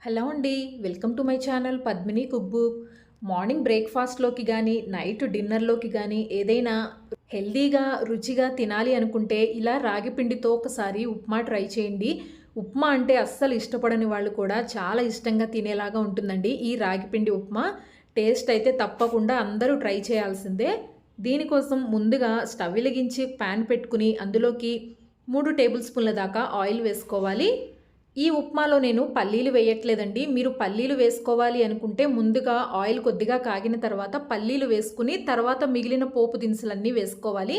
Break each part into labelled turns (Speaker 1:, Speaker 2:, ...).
Speaker 1: Hello అండి. Welcome to my channel Padmini cook book. Morning బ్రేక్‌ఫాస్ట్‌లోకి గానీ, నైట్ డిన్నర్‌లోకి గానీ ఏదైనా హెల్తీగా, రుచిగా తినాలి అనుకుంటే ఇలా రాగి పిండితో ఒకసారి ఉప్మా ట్రై చేయండి. ఉప్మా అంటే అస్సలు ఇష్టపడని వాళ్ళు కూడా చాలా ఇష్టంగా తినేలాగా ఉంటుందండి ఈ రాగి పిండి ఉప్మా. టేస్ట్ అయితే తప్పకుండా అందరూ ట్రై చేయాల్సిందే. దీనికోసం ముందుగా స్టవ్ వెలిగించి పాన్ పెట్టుకుని అందులోకి 3 టేబుల్ స్పూన్ల దాకా ఆయిల్ వేసుకోవాలి. ఈ ఉప్మాలో నేను పల్లీలు వేయట్లేదండి. మీరు పల్లీలు వేసుకోవాలి అనుకుంటే ముందుగా ఆయిల్ కొద్దిగా కాగిన తర్వాత పల్లీలు వేసుకుని తర్వాత మిగిలిన పోపు దినుసులన్నీ వేసుకోవాలి.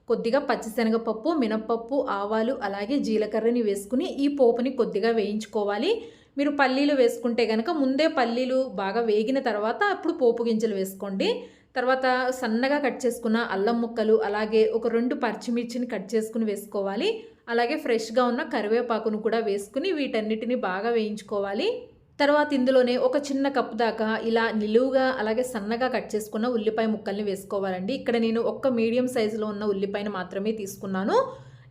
Speaker 1: కొద్దిగా పచ్చిశనగపప్పు, మినపప్పు, ఆవాలు అలాగే జీలకర్రని వేసుకుని ఈ పోపుని కొద్దిగా వేయించుకోవాలి. మీరు పల్లీలు వేసుకుంటే గనక ముందే పల్లీలు బాగా వేగిన తర్వాత అప్పుడు పోపు గింజలు వేసుకోండి. తర్వాత సన్నగా కట్ చేసుకున్న అల్లం ముక్కలు అలాగే ఒక 2 పచ్చిమిర్చిని కట్ చేసుకుని వేసుకోవాలి. అలాగే ఫ్రెష్‌గా ఉన్న కరివేపాకును కూడా వేసుకుని వీటన్నిటిని బాగా వేయించుకోవాలి. తర్వాత ఇందులోనే ఒక చిన్న కప్పు దాకా ఇలా నిలువుగా అలాగే సన్నగా కట్ చేసుకున్న ఉల్లిపాయ ముక్కల్ని వేసుకోవాలండి. ఇక్కడ నేను ఒక్క మీడియం సైజులో ఉన్న ఉల్లిపాయను మాత్రమే తీసుకున్నాను.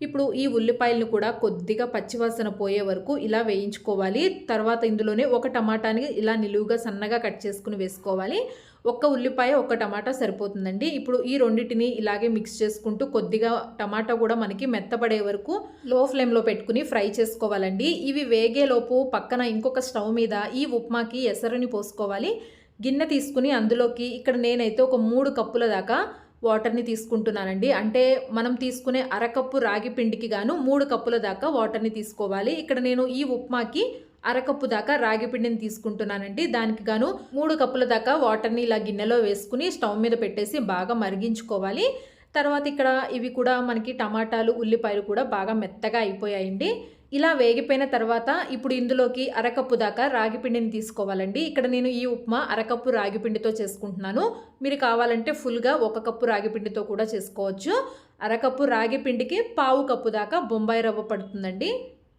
Speaker 1: ఇప్పుడు ఈ ఉల్లిపాయలను కూడా కొద్దిగా పచ్చివాసన పోయే వరకు ఇలా వేయించుకోవాలి. తర్వాత ఇందులోనే ఒక టమాటాని ఇలా నిలువుగా సన్నగా కట్ చేసుకుని వేసుకోవాలి. ఒక్క ఉల్లిపాయ, ఒక్క టమాటా సరిపోతుందండి. ఇప్పుడు ఈ రెండిటిని ఇలాగే మిక్స్ చేసుకుంటూ కొద్దిగా టమాటా కూడా మనకి మెత్తబడే వరకు లో ఫ్లేమ్‌లో పెట్టుకుని ఫ్రై చేసుకోవాలండి. ఇవి వేగేలోపు పక్కన ఇంకొక స్టవ్ మీద ఈ ఉప్మాకి ఎసరుని పోసుకోవాలి. గిన్నె తీసుకుని అందులోకి ఇక్కడ నేనైతే ఒక 3 కప్పుల దాకా వాటర్‌ని తీసుకుంటున్నానండి. అంటే మనం తీసుకునే అరకప్పు రాగి పిండికి గాను 3 కప్పుల దాకా వాటర్‌ని తీసుకోవాలి. ఇక్కడ నేను ఈ ఉప్మాకి అరకప్పు దాకా రాగి పిండిని తీసుకుంటున్నానండి. దానికి గాను 3 కప్పుల దాకా వాటర్‌ని ఇలా గిన్నెలో వేసుకుని స్టవ్ మీద పెట్టేసి బాగా మరిగించుకోవాలి. తర్వాత ఇక్కడ ఇవి కూడా మనకి టమాటాలు, ఉల్లిపాయలు కూడా బాగా మెత్తగా అయిపోయాయండి. ఇలా వేగిపోయిన తర్వాత ఇప్పుడు ఇందులోకి అరకప్పు దాకా రాగి పిండిని తీసుకోవాలండి. ఇక్కడ నేను ఈ ఉప్మా అరకప్పు రాగి పిండితో చేసుకుంటున్నాను. మీరు కావాలంటే ఫుల్‌గా 1 కప్పు రాగి పిండితో కూడా చేసుకోవచ్చు. అరకప్పు రాగి పిండికి పావు కప్పు దాకా బొంబాయి రవ్వ పడుతుందండి.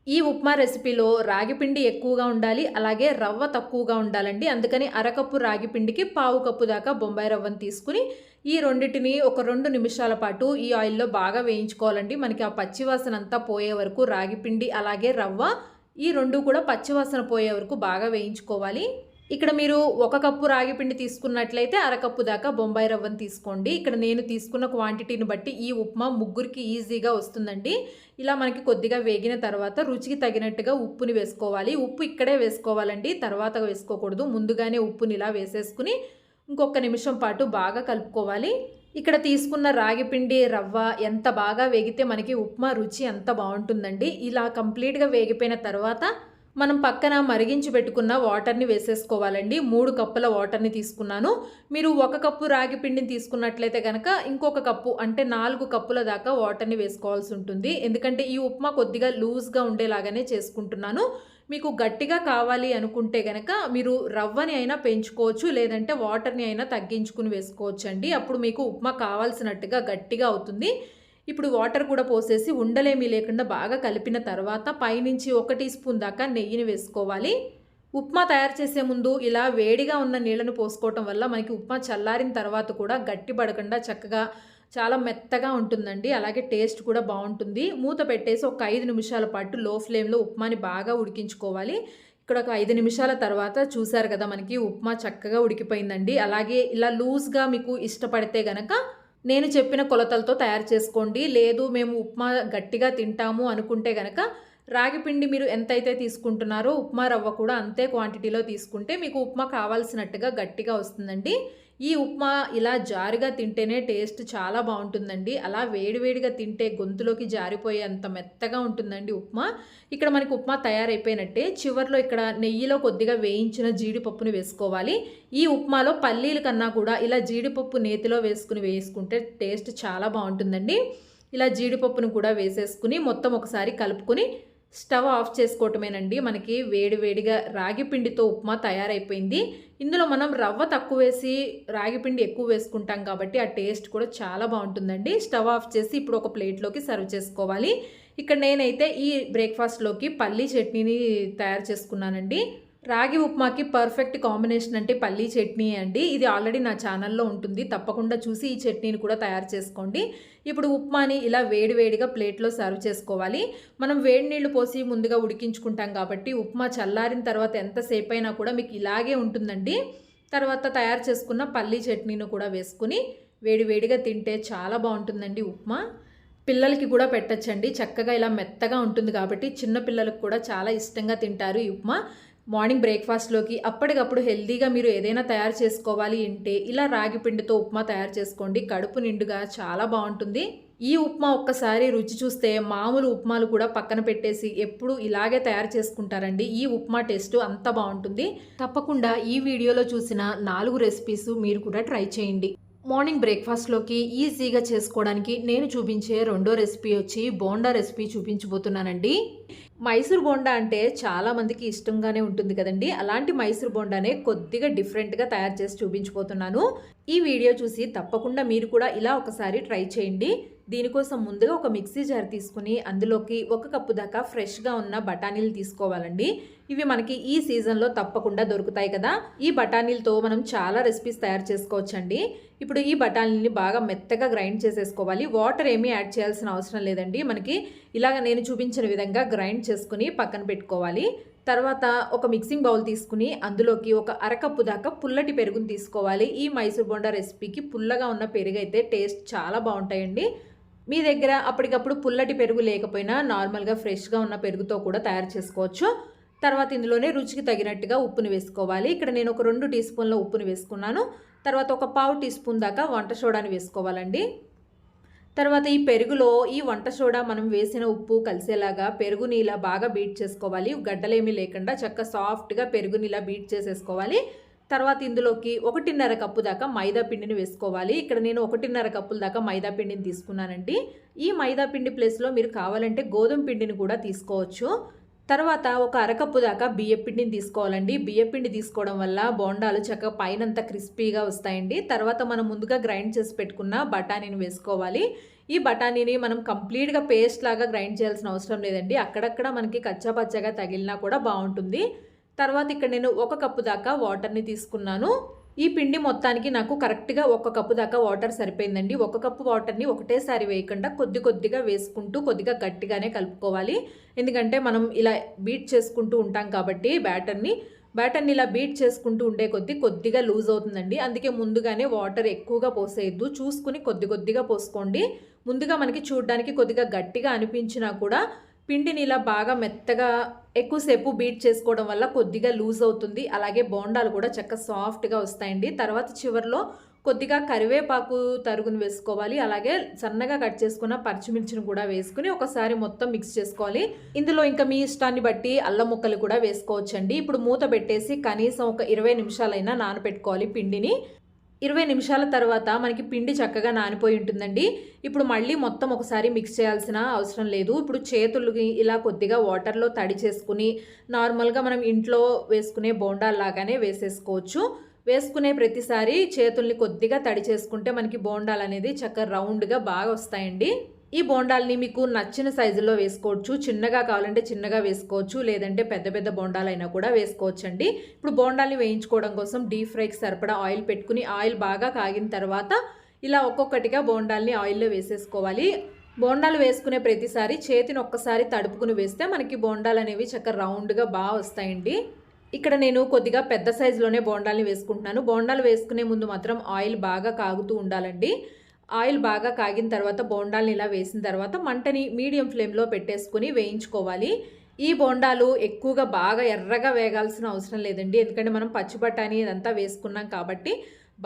Speaker 1: ఈ ఉప్మా రెసిపీలో రాగి పిండి ఎక్కువగా ఉండాలి. అలాగే రవ్వ తక్కువగా ఉండాలండి. అందుకని అరకప్పు రాగి పిండికి పావు కప్పు దాకా బొంబాయి రవ్వను తీసుకుని ఈ రెండిటిని ఒక 2 నిమిషాల పాటు ఈ ఆయిల్‌లో బాగా వేయించుకోవాలండి. మనకి ఆ పచ్చివాసన అంతా పోయే వరకు రాగి పిండి అలాగే రవ్వ ఈ 2 కూడా పచ్చివాసన పోయే వరకు బాగా వేయించుకోవాలి. ఇక్కడ మీరు 1 కప్పు రాగి పిండి తీసుకున్నట్లయితే అరకప్పు దాకా బొంబాయి రవ్వను తీసుకోండి. ఇక్కడ నేను తీసుకున్న క్వాంటిటీని బట్టి ఈ ఉప్మా ముగ్గురికి ఈజీగా వస్తుందండి. ఇలా మనకి కొద్దిగా వేగిన తర్వాత రుచికి తగినట్టుగా ఉప్పుని వేసుకోవాలి. ఉప్పు ఇక్కడే వేసుకోవాలండి. తర్వాత వేసుకోకూడదు. ముందుగానే ఉప్పుని ఇలా వేసేసుకుని ఇంకొక నిమిషం పాటు బాగా కలుపుకోవాలి. ఇక్కడ తీసుకున్న రాగి పిండి, రవ్వ ఎంత బాగా వేగితే మనకి ఉప్మా రుచి అంత బావుంటుందండి. ఇలా కంప్లీట్‌గా వేగిపోయిన తర్వాత మనం పక్కన మరిగించి పెట్టుకున్న వాటర్‌ని వేసేసుకోవాలండి. 3 కప్పుల వాటర్‌ని తీసుకున్నాను. మీరు 1 కప్పు రాగి పిండిని తీసుకున్నట్లయితే గనక ఇంకొక కప్పు అంటే 4 కప్పుల దాకా వాటర్‌ని వేసుకోవాల్సి ఉంటుంది. ఎందుకంటే ఈ ఉప్మా కొద్దిగా లూజ్‌గా ఉండేలాగానే చేసుకుంటున్నాను. మీకు గట్టిగా కావాలి అనుకుంటే గనక మీరు రవ్వని అయినా పెంచుకోవచ్చు. లేదంటే వాటర్‌ని అయినా తగ్గించుకుని వేసుకోవచ్చండి. అప్పుడు మీకు ఉప్మా కావాల్సినట్టుగా గట్టిగా అవుతుంది. ఇప్పుడు వాటర్ కూడా పోసేసి ఉండలేమీ లేకుండా బాగా కలిపిన తర్వాత పైనుంచి 1 టీ స్పూన్ దాకా నెయ్యిని వేసుకోవాలి. ఉప్మా తయారు చేసే ముందు ఇలా వేడిగా ఉన్న నీళ్ళను పోసుకోవటం వల్ల మనకి ఉప్మా చల్లారిన తర్వాత కూడా గట్టిపడకుండా చక్కగా చాలా మెత్తగా ఉంటుందండి. అలాగే టేస్ట్ కూడా బావుంటుంది. మూత పెట్టేసి ఒక 5 నిమిషాల పాటు లో ఫ్లేమ్‌లో ఉప్మాని బాగా ఉడికించుకోవాలి. ఇక్కడ ఒక 5 నిమిషాల తర్వాత చూసారు కదా మనకి ఉప్మా చక్కగా ఉడికిపోయిందండి. అలాగే ఇలా లూజ్‌గా మీకు ఇష్టపడితే గనక నేను చెప్పిన కొలతలతో తయారు చేసుకోండి. లేదు మేము ఉప్మా గట్టిగా తింటాము అనుకుంటే గనక రాగి పిండి మీరు ఎంతైతే తీసుకుంటున్నారో ఉప్మా రవ్వ కూడా అంతే క్వాంటిటీలో తీసుకుంటే మీకు ఉప్మా కావాల్సినట్టుగా గట్టిగా వస్తుందండి. ఈ ఉప్మా ఇలా జారుగా తింటేనే టేస్ట్ చాలా బావుంటుందండి. అలా వేడివేడిగా తింటే గొంతులోకి జారిపోయేంత మెత్తగా ఉంటుందండి ఉప్మా. ఇక్కడ మనకి ఉప్మా తయారైపోయినట్టే. చివర్లో ఇక్కడ నెయ్యిలో కొద్దిగా వేయించిన జీడిపప్పుని వేసుకోవాలి. ఈ ఉప్మాలో పల్లీల కన్నా కూడా ఇలా జీడిపప్పు నేతిలో వేసుకుంటే టేస్ట్ చాలా బావుంటుందండి. ఇలా జీడిపప్పును కూడా వేసేసుకుని మొత్తం ఒకసారి కలుపుకొని స్టవ్ ఆఫ్ చేసుకోవటమేనండి. మనకి వేడి వేడిగా రాగి పిండితో ఉప్మా తయారైపోయింది. ఇందులో మనం రవ్వ తక్కువ వేసి రాగి పిండి ఎక్కువ వేసుకుంటాం కాబట్టి ఆ టేస్ట్ కూడా చాలా బాగుంటుందండి. స్టవ్ ఆఫ్ చేసి ఇప్పుడు ఒక ప్లేట్లోకి సర్వ్ చేసుకోవాలి. ఇక్కడ నేనైతే ఈ బ్రేక్ఫాస్ట్లోకి పల్లీ చట్నీని తయారు చేసుకున్నానండి. రాగి ఉప్మాకి పర్ఫెక్ట్ కాంబినేషన్ అంటే పల్లీ చట్నీ అండి. ఇది ఆల్రెడీ నా ఛానల్లో ఉంటుంది. తప్పకుండా చూసి ఈ చట్నీని కూడా తయారు చేసుకోండి. ఇప్పుడు ఉప్మాని ఇలా వేడివేడిగా ప్లేట్లో సర్వ్ చేసుకోవాలి. మనం వేడి నీళ్లు పోసి ముందుగా ఉడికించుకుంటాం కాబట్టి ఉప్మా చల్లారిన తర్వాత ఎంతసేపు అయినా కూడా మీకు ఇలాగే ఉంటుందండి. తర్వాత తయారు చేసుకున్న పల్లీ చట్నీని కూడా వేసుకుని వేడివేడిగా తింటే చాలా బాగుంటుందండి ఉప్మా. పిల్లలకి కూడా పెట్టచ్చండి. చక్కగా ఇలా మెత్తగా ఉంటుంది కాబట్టి చిన్న పిల్లలకు కూడా చాలా ఇష్టంగా తింటారు ఈ ఉప్మా. మార్నింగ్ బ్రేక్ఫాస్ట్లోకి అప్పటికప్పుడు హెల్తీగా మీరు ఏదైనా తయారు చేసుకోవాలి అంటే ఇలా రాగి పిండితో ఉప్మా తయారు చేసుకోండి. కడుపు నిండుగా చాలా బాగుంటుంది. ఈ ఉప్మా ఒక్కసారి రుచి చూస్తే మామూలు ఉప్మాలు కూడా పక్కన పెట్టేసి ఎప్పుడు ఇలాగే తయారు చేసుకుంటారండి. ఈ ఉప్మా టేస్ట్ అంత బాగుంటుంది. తప్పకుండా ఈ వీడియోలో చూసిన 4 రెసిపీస్ మీరు కూడా ట్రై చేయండి. మార్నింగ్ బ్రేక్ఫాస్ట్లోకి ఈజీగా చేసుకోవడానికి నేను చూపించే రెండో రెసిపీ వచ్చి బోండా రెసిపీ చూపించబోతున్నానండి. మైసూర్ బోండా అంటే చాలామందికి ఇష్టంగానే ఉంటుంది కదండి. అలాంటి మైసూర్ బోండానే కొద్దిగా డిఫరెంట్గా తయారు చేసి చూపించబోతున్నాను. ఈ వీడియో చూసి తప్పకుండా మీరు కూడా ఇలా ఒకసారి ట్రై చేయండి. దీనికోసం ముందుగా ఒక మిక్సీ జార్ తీసుకుని అందులోకి 1 కప్పు దాకా ఫ్రెష్గా ఉన్న బఠానీలు తీసుకోవాలండి. ఇవి మనకి ఈ సీజన్లో తప్పకుండా దొరుకుతాయి కదా. ఈ బఠానీలతో మనం చాలా రెసిపీస్ తయారు చేసుకోవచ్చండి. ఇప్పుడు ఈ బఠానీని బాగా మెత్తగా గ్రైండ్ చేసేసుకోవాలి. వాటర్ ఏమీ యాడ్ చేయాల్సిన అవసరం లేదండి. మనకి ఇలాగ నేను చూపించిన విధంగా గ్రైండ్ చేసుకుని పక్కన పెట్టుకోవాలి. తర్వాత ఒక మిక్సింగ్ బౌల్ తీసుకుని అందులోకి 1 అరకప్పు దాకా పుల్లటి పెరుగుని తీసుకోవాలి. ఈ మైసూర్ బోండా రెసిపీకి పుల్లగా ఉన్న పెరుగు అయితే టేస్ట్ చాలా బాగుంటాయండి. మీ దగ్గర అప్పటికప్పుడు పుల్లటి పెరుగు లేకపోయినా నార్మల్గా ఫ్రెష్గా ఉన్న పెరుగుతో కూడా తయారు చేసుకోవచ్చు. తర్వాత ఇందులోనే రుచికి తగినట్టుగా ఉప్పుని వేసుకోవాలి. ఇక్కడ నేను ఒక 2 టీ స్పూన్ల ఉప్పుని వేసుకున్నాను. తర్వాత ఒక 1/2 టీ స్పూన్ దాకా వంట సోడాని వేసుకోవాలండి. తర్వాత ఈ పెరుగులో ఈ వంట సోడా మనం వేసిన ఉప్పు కలిసేలాగా పెరుగుని ఇలా బాగా బీట్ చేసుకోవాలి. గడ్డలేమీ లేకుండా చక్కగా సాఫ్ట్గా పెరుగుని ఇలా బీట్ చేసేసుకోవాలి. తర్వాత ఇందులోకి 1.5 కప్పు దాకా మైదా పిండిని వేసుకోవాలి. ఇక్కడ నేను 1.5 కప్పుల దాకా మైదా పిండిని తీసుకున్నానండి. ఈ మైదా పిండి ప్లేస్లో మీరు కావాలంటే గోధుమ పిండిని కూడా తీసుకోవచ్చు. తర్వాత 1 అరకప్పు దాకా బియ్యపిండిని తీసుకోవాలండి. బియ్యపిండి తీసుకోవడం వల్ల బోండాలు చక్కగా పైనంతా క్రిస్పీగా వస్తాయండి. తర్వాత మనం ముందుగా గ్రైండ్ చేసి పెట్టుకున్న బఠానీని వేసుకోవాలి. ఈ బఠానీని మనం కంప్లీట్గా పేస్ట్ లాగా గ్రైండ్ చేయాల్సిన అవసరం లేదండి. అక్కడక్కడ మనకి కచ్చాపచ్చగా తగిలినా కూడా బాగుంటుంది. తర్వాత ఇక్కడ నేను 1 కప్పు దాకా వాటర్ని తీసుకున్నాను. ఈ పిండి మొత్తానికి నాకు కరెక్ట్గా 1 కప్పు దాకా వాటర్ సరిపోయిందండి. 1 కప్పు వాటర్ని ఒకటేసారి వేయకుండా కొద్ది కొద్దిగా వేసుకుంటూ కొద్దిగా గట్టిగానే కలుపుకోవాలి. ఎందుకంటే మనం ఇలా బీట్ చేసుకుంటూ ఉంటాం కాబట్టి బ్యాటర్ని ఇలా బీట్ చేసుకుంటూ ఉండే కొద్దిగా లూజ్ అవుతుందండి. అందుకే ముందుగానే వాటర్ ఎక్కువగా పోసేయద్దు. చూసుకుని కొద్దిగా పోసుకోండి. ముందుగా మనకి చూడడానికి కొద్దిగా గట్టిగా అనిపించినా కూడా పిండిని ఇలా బాగా మెత్తగా ఎక్కువసేపు బీట్ చేసుకోవడం వల్ల కొద్దిగా లూజ్ అవుతుంది. అలాగే బోండాలు కూడా చక్కగా సాఫ్ట్గా వస్తాయండి. తర్వాత చివరిలో కొద్దిగా కరివేపాకు తరుగును వేసుకోవాలి. అలాగే సన్నగా కట్ చేసుకున్న పచ్చిమిర్చిని కూడా వేసుకుని ఒకసారి మొత్తం మిక్స్ చేసుకోవాలి. ఇందులో ఇంకా మీ ఇష్టాన్ని బట్టి అల్లం ముక్కలు కూడా వేసుకోవచ్చండి. ఇప్పుడు మూత పెట్టేసి కనీసం ఒక 20 నిమిషాలైనా నానబెట్టుకోవాలి పిండిని. 20 నిమిషాల తర్వాత మనకి పిండి చక్కగా నానిపోయి ఉంటుందండి. ఇప్పుడు మళ్ళీ మొత్తం ఒకసారి మిక్స్ చేయాల్సిన అవసరం లేదు. ఇప్పుడు చేతులకి ఇలా కొద్దిగా వాటర్లో తడి చేసుకుని నార్మల్గా మనం ఇంట్లో వేసుకునే బోండాల్లాగానే వేసేసుకోవచ్చు. వేసుకునే ప్రతిసారి చేతుల్ని కొద్దిగా తడి చేసుకుంటే మనకి బోండాలు అనేది చక్కగా రౌండ్గా బాగా వస్తాయండి. ఈ బోండాల్ని మీకు నచ్చిన సైజులో వేసుకోవచ్చు. చిన్నగా కావాలంటే చిన్నగా వేసుకోవచ్చు, లేదంటే పెద్ద బోండాలైనా కూడా వేసుకోవచ్చండి. ఇప్పుడు బోండాల్ని వేయించుకోవడం కోసం డీప్ ఫ్రైకి సరిపడా ఆయిల్ పెట్టుకుని ఆయిల్ బాగా కాగిన తర్వాత ఇలా ఒక్కొక్కటిగా బోండాల్ని ఆయిల్లో వేసేసుకోవాలి. బోండాలు వేసుకునే ప్రతిసారి చేతిని ఒక్కసారి తడుపుకుని వేస్తే మనకి బోండాలు అనేవి చక్కగా రౌండ్గా బాగా వస్తాయండి. ఇక్కడ నేను కొద్దిగా పెద్ద సైజులోనే బోండాల్ని వేసుకుంటున్నాను. బోండాలు వేసుకునే ముందు మాత్రం ఆయిల్ బాగా కాగుతూ ఉండాలండి. ఆయిల్ బాగా కాగిన తర్వాత బోండాల్ని ఇలా వేసిన తర్వాత మంటని మీడియం ఫ్లేమ్లో పెట్టేసుకుని వేయించుకోవాలి. ఈ బోండాలు ఎక్కువగా బాగా ఎర్రగా వేగాల్సిన అవసరం లేదండి. ఎందుకంటే మనం పచ్చి బఠానీ ఇదంతా వేసుకున్నాం కాబట్టి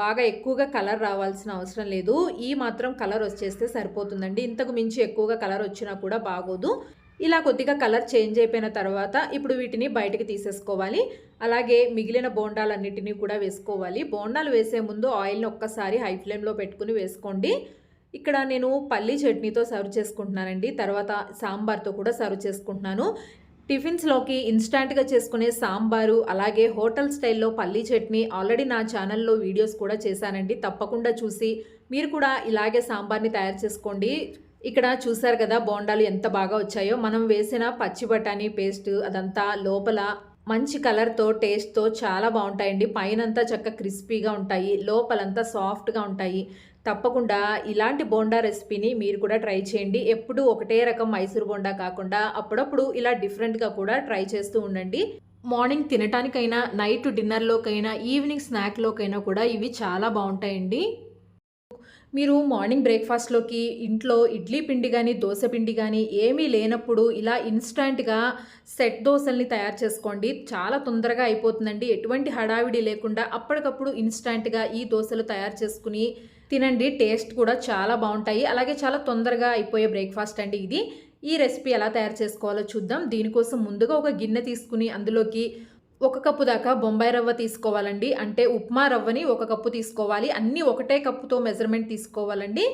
Speaker 1: బాగా ఎక్కువగా కలర్ రావాల్సిన అవసరం లేదు. ఈ మాత్రం కలర్ వచ్చేస్తే సరిపోతుందండి. ఇంతకు మించి ఎక్కువగా కలర్ వచ్చినా కూడా బాగోదు. ఇలా కొద్దిగా కలర్ చేంజ్ అయిపోయిన తర్వాత ఇప్పుడు వీటిని బయటికి తీసేసుకోవాలి. అలాగే మిగిలిన బోండాలన్నిటినీ కూడా వేసుకోవాలి. బోండాలు వేసే ముందు ఆయిల్ని ఒక్కసారి హై ఫ్లేమ్లో పెట్టుకుని వేసుకోండి. ఇక్కడ నేను పల్లీ చట్నీతో సర్వ్ చేసుకుంటున్నానండి. తర్వాత సాంబార్తో కూడా సర్వ్ చేసుకుంటున్నాను. టిఫిన్స్లోకి ఇన్స్టాంట్గా చేసుకునే సాంబారు అలాగే హోటల్ స్టైల్లో పల్లీ చట్నీ ఆల్రెడీ నా ఛానల్లో వీడియోస్ కూడా చేశానండి. తప్పకుండా చూసి మీరు కూడా ఇలాగే సాంబార్ని తయారు చేసుకోండి. ఇక్కడ చూసారు కదా బోండాలు ఎంత బాగా వచ్చాయో. మనం వేసిన పచ్చి బఠానీ పేస్ట్ అదంతా లోపల మంచి కలర్‌తో, టేస్ట్‌తో చాలా బావుంటాయండి. పైనంతా క్రిస్పీగా ఉంటాయి. లోపలంతా సాఫ్ట్‌గా ఉంటాయి. తప్పకుండా ఇలాంటి బోండా రెసిపీని మీరు కూడా ట్రై చేయండి. ఎప్పుడూ ఒకటే రకం మైసూర్ బోండా కాకుండా అప్పుడప్పుడు ఇలా డిఫరెంట్‌గా కూడా ట్రై చేస్తూ ఉండండి. మార్నింగ్ తినటానికైనా, నైట్ డిన్నర్‌లోకైనా, ఈవినింగ్ స్నాక్‌లోకైనా కూడా ఇవి చాలా బావుంటాయండి. మీరు మార్నింగ్ బ్రేక్‌ఫాస్ట్‌లోకి ఇంట్లో ఇడ్లీ పిండి గానీ, దోస పిండి గానీ ఏమీ లేనప్పుడు ఇలా ఇన్‌స్టాంట్‌గా సెట్ దోసల్ని తయారు చేసుకోండి. చాలా తొందరగా అయిపోతుందండి. ఎటువంటి హడావిడి లేకుండా అప్పటికప్పుడు ఇన్‌స్టాంట్‌గా ఈ దోసలు తయారు చేసుకొని తినండి. టేస్ట్ కూడా చాలా బావుంటాయి. అలాగే చాలా తొందరగా అయిపోయే బ్రేక్‌ఫాస్ట్ అండి ఇది. ఈ రెసిపీ ఎలా తయారు చేసుకోవాలో చూద్దాం. దీనికోసం ముందుగా ఒక గిన్నె తీసుకొని అందులోకి ఒక కప్పు దాకా బొంబాయి రవ్వ తీసుకోవాలండి. అంటే ఉప్మా రవ్వని ఒక కప్పు తీసుకోవాలి. అన్నీ ఒకటే కప్పుతో మెజర్‌మెంట్ తీసుకోవాలండి.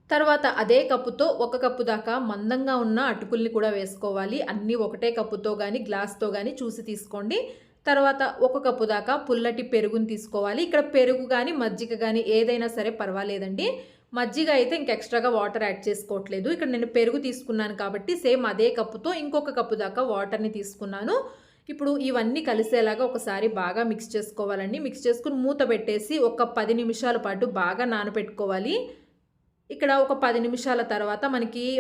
Speaker 1: తర్వాత అదే కప్పుతో ఒక కప్పు దాకా మందంగా ఉన్న అటుకుల్ని కూడా వేసుకోవాలి. అన్నీ ఒకటే కప్పుతో గానీ, గ్లాస్‌తో గానీ చూసి తీసుకోండి. తర్వాత ఒక కప్పు దాకా పుల్లటి పెరుగుని తీసుకోవాలి. ఇక్కడ పెరుగు గానీ, మజ్జిగ గానీ ఏదైనా సరే పర్వాలేదండి. మజ్జిగ అయితే ఇంక ఎక్స్‌ట్రాగా వాటర్ యాడ్ చేసుకోవట్లేదు. ఇక్కడ నేను పెరుగు తీసుకున్నాను కాబట్టి సేమ్ అదే కప్పుతో ఇంకొక కప్పు దాకా వాటర్‌ని తీసుకున్నాను. ఇప్పుడు ఇవన్నీ కలిసేలాగా ఒకసారి బాగా మిక్స్ చేసుకోవాలండి. మిక్స్ చేసుకొని మూత పెట్టేసి ఒక 10 నిమిషాల పాటు బాగా నానబెట్టుకోవాలి. ఇక్కడ ఒక 10 నిమిషాల తర్వాత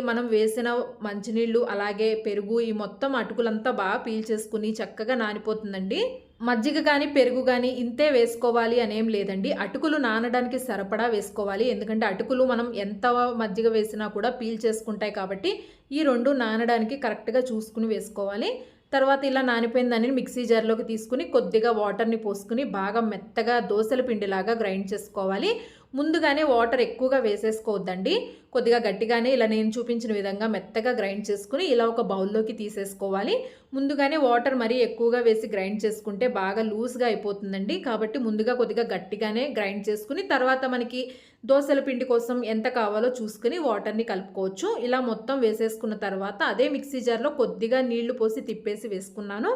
Speaker 1: మనం వేసిన మంచినీళ్ళు, అలాగే పెరుగు ఈ మొత్తం అటుకులంతా బాగా పీల్చేసుకొని చక్కగా నానిపోతుందండి. మజ్జిగ గానీ, పెరుగు గానీ ఇంతే వేసుకోవాలి అనేం లేదండి. అటుకులు నానడానికి సరిపడా వేసుకోవాలి. ఎందుకంటే అటుకులు మనం ఎంత మజ్జిగ వేసినా కూడా పీల్చేసుకుంటాయి కాబట్టి ఈ 2 నానడానికి కరెక్ట్‌గా చూసుకొని వేసుకోవాలి. తర్వాత ఇలా నానిపోయిన దానిని మిక్సీ జార్‌లోకి తీసుకొని కొద్దిగా వాటర్‌ని పోసుకొని బాగా మెత్తగా దోసల పిండిలాగా గ్రైండ్ చేసుకోవాలి. ముందుగానే వాటర్ ఎక్కువగా వేసేసుకోవద్దండి. కొద్దిగా గట్టిగానే ఇలా నేను చూపించిన విధంగా మెత్తగా గ్రైండ్ చేసుకొని ఇలా ఒక బౌల్‌లోకి తీసేసుకోవాలి. ముందుగానే వాటర్ మరీ ఎక్కువగా వేసి గ్రైండ్ చేసుకుంటే బాగా లూజ్‌గా అయిపోతుందండి. కాబట్టి ముందుగా కొద్దిగా గట్టిగానే గ్రైండ్ చేసుకొని తర్వాత మనకి దోసల పిండి కోసం ఎంత కావాలో చూసుకొని వాటర్‌ని కలుపుకోవచ్చు. ఇలా మొత్తం వేసేసుకున్న తర్వాత అదే మిక్సీ జార్‌లో కొద్దిగా నీళ్లు పోసి తిప్పేసి వేసుకున్నాను.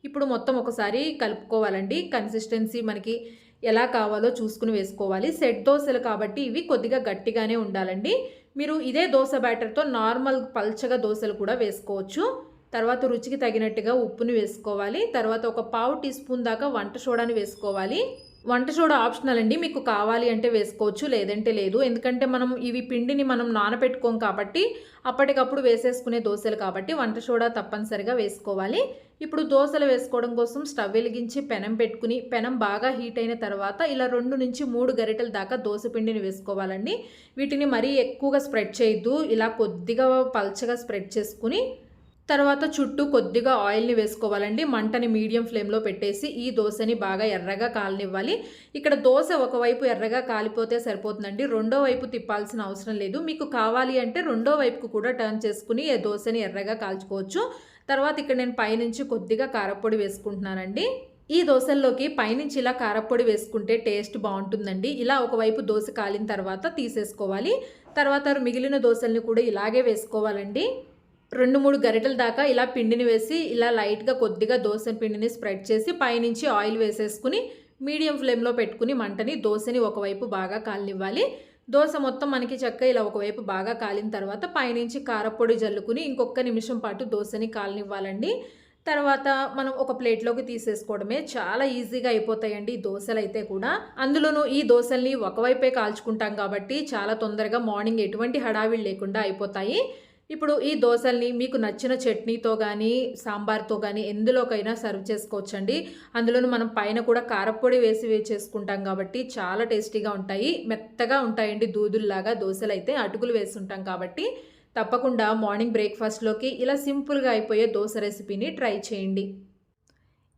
Speaker 1: ఇప్పుడు మొత్తం ఒకసారి కలుపుకోవాలండి. కన్సిస్టెన్సీ మనకి ఎలా కావాలో చూసుకుని వేసుకోవాలి. సెట్ దోసలు కాబట్టి ఇవి కొద్దిగా గట్టిగానే ఉండాలండి. మీరు ఇదే దోస బ్యాటర్‌తో నార్మల్ పల్చగా దోసలు కూడా వేసుకోవచ్చు. తర్వాత రుచికి తగినట్టుగా ఉప్పుని వేసుకోవాలి. తర్వాత ఒక పావు టీ స్పూన్ దాకా వంట సోడాని వేసుకోవాలి. వంట సోడా ఆప్షనల్ అండి. మీకు కావాలి అంటే వేసుకోవచ్చు, లేదంటే లేదు. ఎందుకంటే ఇవి పిండిని నానబెట్టుకోం కాబట్టి అప్పటికప్పుడు వేసేసుకునే దోసలు కాబట్టి వంట సోడా తప్పనిసరిగా వేసుకోవాలి. ఇప్పుడు దోసలు వేసుకోవడం కోసం స్టవ్ వెలిగించి పెనం పెట్టుకుని పెనం బాగా హీట్ అయిన తర్వాత ఇలా 2-3 గరిటెల దాకా దోస పిండిని వేసుకోవాలండి. వీటిని మరీ ఎక్కువగా స్ప్రెడ్ చేయొద్దు. ఇలా కొద్దిగా పల్చగా స్ప్రెడ్ చేసుకుని తర్వాత చుట్టూ కొద్దిగా ఆయిల్‌ని వేసుకోవాలండి. మంటని మీడియం ఫ్లేమ్‌లో పెట్టేసి ఈ దోసని బాగా ఎర్రగా కాలనివ్వాలి. ఇక్కడ దోస ఒకవైపు ఎర్రగా కాలిపోతే సరిపోతుందండి. రెండో వైపు తిప్పాల్సిన అవసరం లేదు. మీకు కావాలి అంటే రెండో వైపుకు కూడా టర్న్ చేసుకుని దోసని ఎర్రగా కాల్చుకోవచ్చు. తర్వాత ఇక్కడ నేను పైనుంచి కొద్దిగా కారప్పొడి వేసుకుంటున్నానండి. ఈ దోసల్లోకి పైనుంచి ఇలా కారప్పొడి వేసుకుంటే టేస్ట్ బావుంటుందండి. ఇలా ఒకవైపు దోస కాలిన తర్వాత తీసేసుకోవాలి. తర్వాత మిగిలిన దోసల్ని కూడా ఇలాగే వేసుకోవాలండి. 2-3 గరిటెల దాకా ఇలా పిండిని వేసి ఇలా లైట్‌గా కొద్దిగా దోస పిండిని స్ప్రెడ్ చేసి పైనుంచి ఆయిల్ వేసేసుకుని మీడియం ఫ్లేమ్‌లో పెట్టుకుని మంటని దోసని ఒకవైపు బాగా కాలనివ్వాలి. దోస మొత్తం మనకి ఇలా ఒకవైపు బాగా కాలిన తర్వాత పైనుంచి కారప్పొడి జల్లుకుని ఇంకొక నిమిషం పాటు దోసని కాలనివ్వాలండి. తర్వాత మనం ఒక ప్లేట్‌లోకి తీసేసుకోవడమే. చాలా ఈజీగా అయిపోతాయండి ఈ దోసలైతే కూడా. అందులోనూ ఈ దోసల్ని ఒకవైపే కాల్చుకుంటాం కాబట్టి చాలా తొందరగా మార్నింగ్ ఎటువంటి హడావిడి లేకుండా అయిపోతాయి. ఇప్పుడు ఈ దోసల్ని మీకు నచ్చిన చట్నీతో గానీ, సాంబార్‌తో గానీ ఎందులోకైనా సర్వ్ చేసుకోవచ్చండి. అందులోను మనం పైన కూడా కారప్పొడి వేసి చేసుకుంటాం కాబట్టి చాలా టేస్టీగా ఉంటాయి. మెత్తగా ఉంటాయండి దూదుల్లాగా దోసలైతే అటుకులు వేసుంటాం కాబట్టి. తప్పకుండా మార్నింగ్ బ్రేక్‌ఫాస్ట్‌లోకి ఇలా సింపుల్‌గా అయిపోయే దోస రెసిపీని ట్రై చేయండి.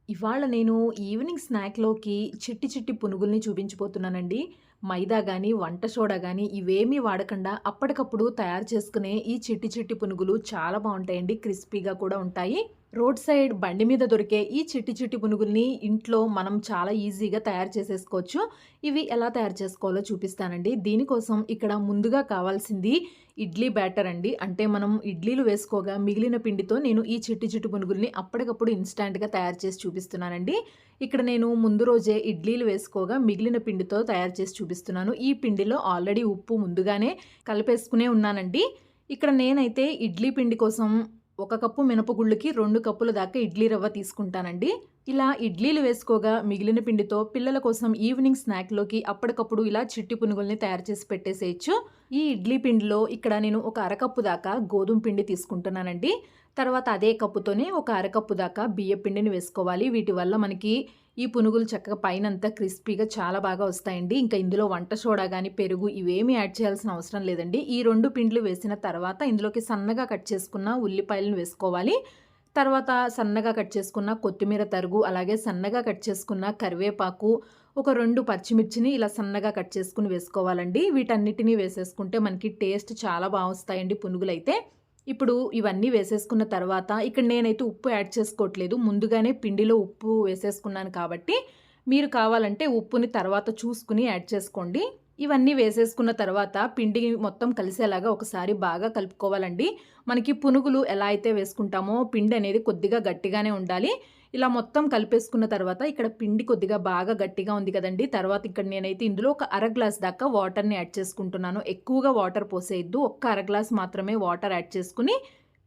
Speaker 1: ఇవాళ నేను ఈవినింగ్ స్నాక్‌లోకి చిట్టి చిట్టి పునుగుల్ని చూపించబోతున్నానండి. మైదా గానీ, వంట సోడా గానీ ఇవేమీ వాడకుండా అప్పటికప్పుడు తయారు చేసుకునే ఈ చిట్టి చిట్టి పునుగులు చాలా బావుంటాయండి. క్రిస్పీగా కూడా ఉంటాయి. రోడ్ సైడ్ బండి మీద దొరికే ఈ చిట్టి చిట్టి పునుగుల్ని ఇంట్లో మనం చాలా ఈజీగా తయారు చేసేసుకోవచ్చు. ఇవి ఎలా తయారు చేసుకోవాలో చూపిస్తానండి. దీనికోసం ఇక్కడ ముందుగా కావాల్సింది ఇడ్లీ బ్యాటర్ అండి. అంటే మనం ఇడ్లీలు వేసుకోగా మిగిలిన పిండితో నేను ఈ చిట్టి చిట్టి పునుగుల్ని అప్పటికప్పుడు ఇన్‌స్టాంట్‌గా తయారు చేసి చూపిస్తున్నానండి. ఇక్కడ నేను ముందు రోజే ఇడ్లీలు వేసుకోగా మిగిలిన పిండితో తయారు చేసి చూపిస్తున్నాను. ఈ పిండిలో ఆల్రెడీ ఉప్పు ముందుగానే కలిపేసుకునే ఉన్నానండి. ఇక్కడ నేనైతే ఇడ్లీ పిండి కోసం 1 కప్పు మినపగుళ్ళకి 2 కప్పుల దాకా ఇడ్లీ రవ్వ తీసుకుంటానండి. ఇలా ఇడ్లీలు వేసుకోగా మిగిలిన పిండితో పిల్లల కోసం ఈవినింగ్ స్నాక్‌లోకి అప్పటికప్పుడు ఇలా చిట్టి పునుగుల్ని తయారు చేసి పెట్టేసేయొచ్చు. ఈ ఇడ్లీ పిండిలో ఇక్కడ నేను ఒక అరకప్పు దాకా గోధుమ పిండి తీసుకుంటున్నానండి. తర్వాత అదే కప్పుతోనే ఒక అరకప్పు దాకా బియ్య పిండిని వేసుకోవాలి. వీటి వల్ల మనకి ఈ పునుగులు చక్కగా పైనంతా క్రిస్పీగా చాలా బాగా వస్తాయండి. ఇంకా ఇందులో వంట సోడా గాని, పెరుగు ఇవేమీ యాడ్ చేయాల్సిన అవసరం లేదండి. ఈ 2 పిండిలు వేసిన తర్వాత ఇందులోకి సన్నగా కట్ చేసుకున్న ఉల్లిపాయలను వేసుకోవాలి. తర్వాత సన్నగా కట్ చేసుకున్న కొత్తిమీర తరుగు, అలాగే సన్నగా కట్ చేసుకున్న కరివేపాకు, ఒక 2 పచ్చిమిర్చిని ఇలా సన్నగా కట్ చేసుకుని వేసుకోవాలండి. వీటన్నిటిని వేసేసుకుంటే మనకి టేస్ట్ చాలా బాగా వస్తాయండి పునుగులైతే. ఇప్పుడు ఇవన్నీ వేసేసుకున్న తర్వాత ఇక్కడ నేనైతే ఉప్పు యాడ్ చేసుకోవట్లేదు. ముందుగానే పిండిలో ఉప్పు వేసేసుకున్నాను కాబట్టి మీరు కావాలంటే ఉప్పుని తర్వాత చూసుకుని యాడ్ చేసుకోండి. ఇవన్నీ వేసేసుకున్న తర్వాత పిండి మొత్తం కలిసేలాగా ఒకసారి బాగా కలుపుకోవాలండి. మనకి పునుగులు ఎలా అయితే వేసుకుంటామో పిండి అనేది కొద్దిగా గట్టిగానే ఉండాలి. ఇలా మొత్తం కలిపేసుకున్న తర్వాత ఇక్కడ పిండి కొద్దిగా బాగా గట్టిగా ఉంది కదండి. తర్వాత ఇక్కడ నేనైతే ఇందులో ఒక అర గ్లాస్ దాకా వాటర్ని యాడ్ చేసుకుంటున్నాను. ఎక్కువగా వాటర్ పోసేయద్దు. ఒక్క అర గ్లాస్ మాత్రమే వాటర్ యాడ్ చేసుకుని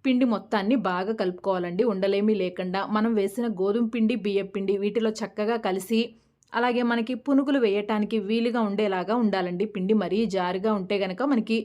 Speaker 1: పిండి మొత్తాన్ని బాగా కలుపుకోవాలండి. ఉండలేమీ లేకుండా మనం వేసిన గోధుమ పిండి, బియ్యం పిండి వీటిలో చక్కగా కలిసి అలాగే మనకి పునుగులు వేయటానికి వీలుగా ఉండేలాగా ఉండాలండి. పిండి మరీ జారుగా ఉంటే గనక మనకి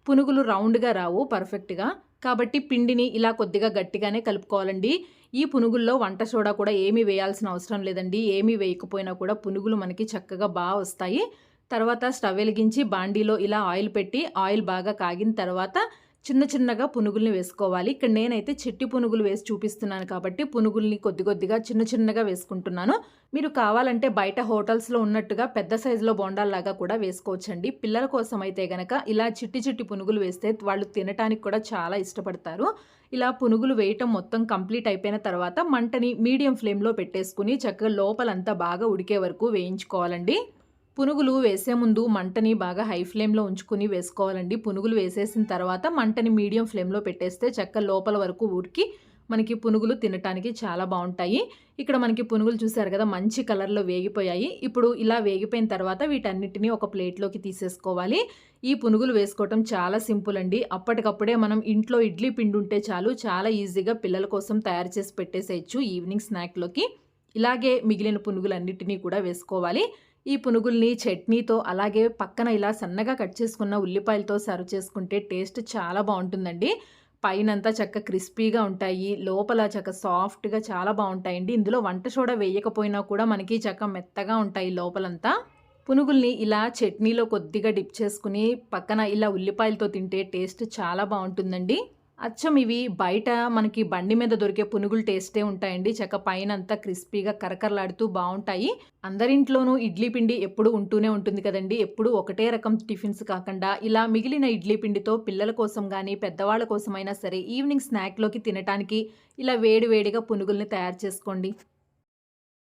Speaker 1: పునుగులు రౌండ్గా రావు పర్ఫెక్ట్గా. కాబట్టి పిండిని ఇలా కొద్దిగా గట్టిగానే కలుపుకోవాలండి. ఈ పునుగుల్లో వంట సోడా కూడా ఏమీ వేయాల్సిన అవసరం లేదండి. ఏమీ వేయకపోయినా కూడా పునుగులు మనకి చక్కగా బాగా వస్తాయి. తర్వాత స్టవ్ వెలిగించి బాండీలో ఇలా ఆయిల్ పెట్టి ఆయిల్ బాగా కాగిన తర్వాత చిన్న చిన్నగా పునుగుల్ని వేసుకోవాలి. ఇక్కడ నేనైతే చిట్టి పునుగులు వేసి చూపిస్తున్నాను కాబట్టి పునుగుల్ని కొద్ది కొద్దిగా చిన్న చిన్నగా వేసుకుంటున్నాను. మీరు కావాలంటే బయట హోటల్స్లో ఉన్నట్టుగా పెద్ద సైజులో బోండాల్లాగా కూడా వేసుకోవచ్చండి. పిల్లల కోసం అయితే గనక ఇలా చిట్టి చిట్టి పునుగులు వేస్తే వాళ్ళు తినటానికి కూడా చాలా ఇష్టపడతారు. ఇలా పునుగులు వేయటం మొత్తం కంప్లీట్ అయిపోయిన తర్వాత మంటని మీడియం ఫ్లేమ్లో పెట్టేసుకుని చక్కగా లోపలంతా బాగా ఉడికే వరకు వేయించుకోవాలండి. పునుగులు వేసే ముందు మంటని బాగా హై ఫ్లేమ్లో ఉంచుకుని వేసుకోవాలండి. పునుగులు వేసేసిన తర్వాత మంటని మీడియం ఫ్లేమ్లో పెట్టేస్తే చక్కగా లోపల వరకు ఉడికి మనకి పునుగులు తినటానికి చాలా బాగుంటాయి. ఇక్కడ మనకి పునుగులు చూసారు కదా, మంచి కలర్లో వేగిపోయాయి. ఇప్పుడు ఇలా వేగిపోయిన తర్వాత వీటన్నిటిని ఒక ప్లేట్లోకి తీసేసుకోవాలి. ఈ పునుగులు వేసుకోవటం చాలా సింపుల్ అండి. అప్పటికప్పుడే మనం ఇంట్లో ఇడ్లీ పిండి ఉంటే చాలు, చాలా ఈజీగా పిల్లల కోసం తయారు చేసి పెట్టేసేయచ్చు ఈవినింగ్ స్నాక్లోకి. ఇలాగే మిగిలిన పునుగులన్నిటినీ కూడా వేసుకోవాలి. ఈ పునుగుల్ని చట్నీతో అలాగే పక్కన ఇలా సన్నగా కట్ చేసుకున్న ఉల్లిపాయలతో సర్వ్ చేసుకుంటే టేస్ట్ చాలా బాగుంటుందండి. పైనంతా చక్క క్రిస్పీగా ఉంటాయి, లోపల చక్క సాఫ్ట్గా చాలా బాగుంటాయండి. ఇందులో వంట సోడా వేయకపోయినా కూడా మనకి చక్క మెత్తగా ఉంటాయి లోపలంతా. పునుగుల్ని ఇలా చట్నీలో కొద్దిగా డిప్ చేసుకుని పక్కన ఇలా ఉల్లిపాయలతో తింటే టేస్ట్ చాలా బాగుంటుందండి. అచ్చం ఇవి బయట మనకి బండి మీద దొరికే పునుగులు టేస్టే ఉంటాయండి. చక్క పైన అంతా క్రిస్పీగా కరకరలాడుతూ బాగుంటాయి. అందరింట్లోనూ ఇడ్లీ పిండి ఎప్పుడు ఉంటూనే ఉంటుంది కదండి. ఎప్పుడు ఒకటే రకం టిఫిన్స్ కాకుండా ఇలా మిగిలిన ఇడ్లీ పిండితో పిల్లల కోసం కానీ పెద్దవాళ్ళ కోసమైనా సరే ఈవినింగ్ స్నాక్లోకి తినటానికి ఇలా వేడి వేడిగా పునుగుల్ని తయారు చేసుకోండి.